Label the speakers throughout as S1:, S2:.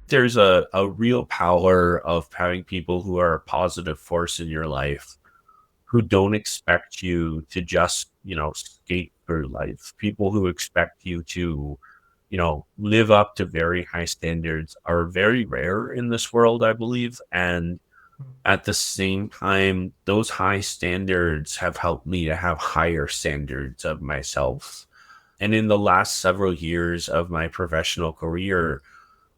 S1: There's a real power of having people who are a positive force in your life who don't expect you to just, skate through life. People who expect you to, live up to very high standards are very rare in this world, I believe. And at the same time, those high standards have helped me to have higher standards of myself. And in the last several years of my professional career,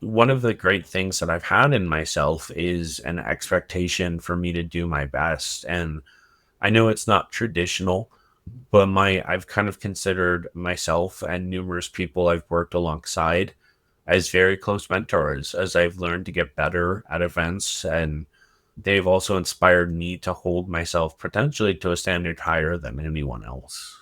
S1: one of the great things that I've had in myself is an expectation for me to do my best. And I know it's not traditional, but I've kind of considered myself and numerous people I've worked alongside as very close mentors as I've learned to get better at events, and they've also inspired me to hold myself potentially to a standard higher than anyone else.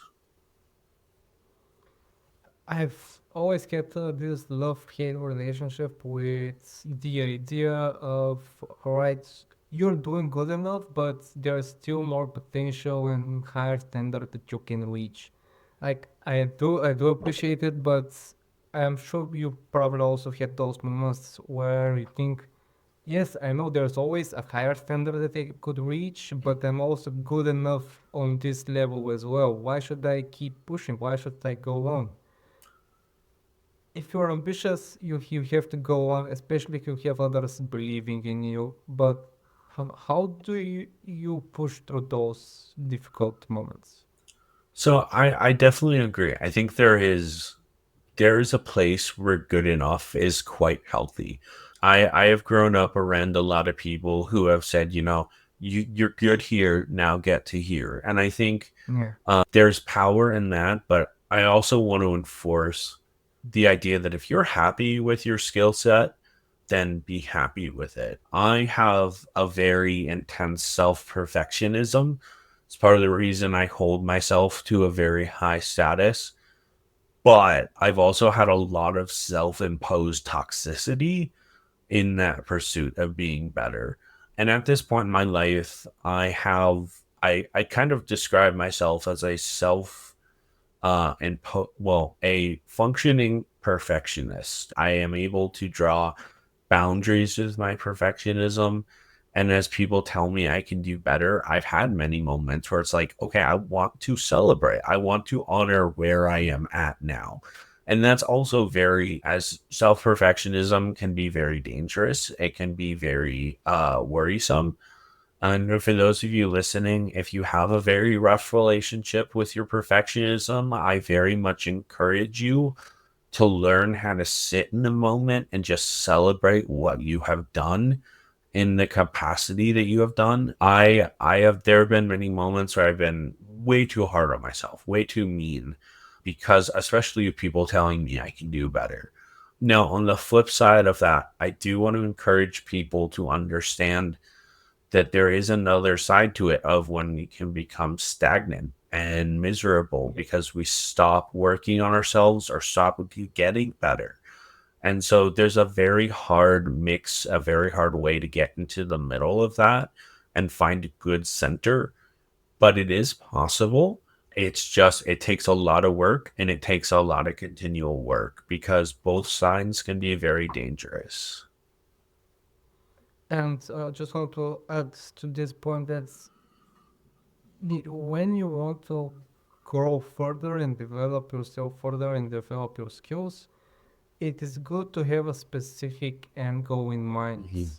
S2: I've always kept this love-hate relationship with the idea of, all right, you're doing good enough, but there's still more potential and higher standard that you can reach. Like I do appreciate it, but I'm sure you probably also had those moments where you think, yes, I know there's always a higher standard that I could reach, but I'm also good enough on this level as well. Why should I keep pushing? Why should I go on? If you're ambitious, you have to go on, especially if you have others believing in you. But how do you push through those difficult moments?
S1: So I definitely agree. I think there is a place where good enough is quite healthy. I have grown up around a lot of people who have said, you're good here, now get to here. And I think
S2: Yeah.
S1: there's power in that, but I also want to enforce the idea that if you're happy with your skill set, then be happy with it. I have a very intense self perfectionism. It's part of the reason I hold myself to a very high status, but I've also had a lot of self imposed toxicity in that pursuit of being better. And at this point in my life, I kind of describe myself as a self a functioning perfectionist. I am able to draw boundaries with my perfectionism. And as people tell me I can do better, I've had many moments where it's like, okay, I want to celebrate. I want to honor where I am at now. And that's also as self perfectionism can be very dangerous. It can be very worrisome. And for those of you listening, if you have a very rough relationship with your perfectionism, I very much encourage you to learn how to sit in the moment and just celebrate what you have done in the capacity that you have done. I have there have been many moments where I've been way too hard on myself, way too mean, because especially with people telling me I can do better. Now, on the flip side of that, I do want to encourage people to understand that there is another side to it of when we can become stagnant and miserable because we stop working on ourselves or stop getting better. And so there's a very hard mix, a very hard way to get into the middle of that and find a good center, but it is possible. It's just, it takes a lot of work and it takes a lot of continual work because both sides can be very dangerous.
S2: And just want to add to this point that when you want to grow further and develop yourself further and develop your skills, it is good to have a specific end goal in mind.
S1: Mhm.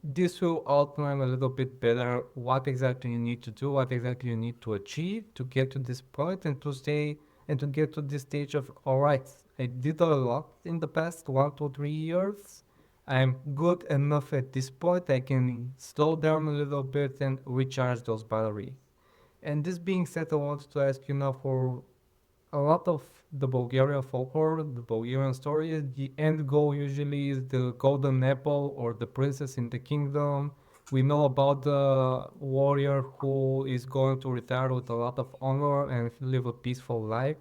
S2: This will outline a little bit better what exactly you need to do, what exactly you need to achieve to get to this point and to stay and to get to this stage of, all right, I did a lot in the past 1 to 3 years. I'm good enough at this point. I can slow down a little bit and recharge those batteries. And this being said, I want to ask you now for a lot of the Bulgarian folklore, the Bulgarian story, the end goal usually is the golden apple or the princess in the kingdom. We know about the warrior who is going to retire with a lot of honor and live a peaceful life.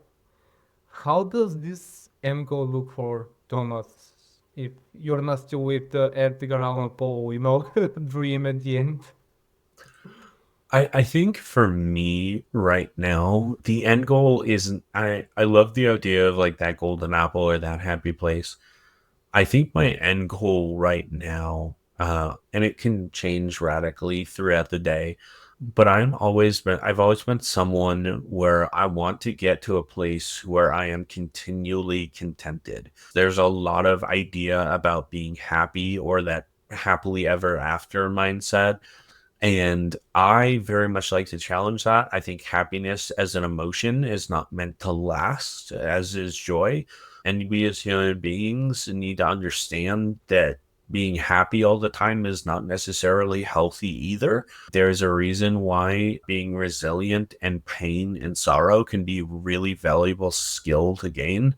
S2: How does this end goal look for Thomas? If you're not still with the Edgar Allan Poe, dream at the end.
S1: I think for me right now, the end goal isn't I love the idea of like that golden apple or that happy place. I think my end goal right now, and it can change radically throughout the day, but I've always been someone where I want to get to a place where I am continually contented. There's a lot of idea about being happy or that happily ever after mindset. And I very much like to challenge that. I think happiness as an emotion is not meant to last, as is joy. And we as human beings need to understand that being happy all the time is not necessarily healthy either. There's a reason why being resilient and pain and sorrow can be really valuable skill to gain.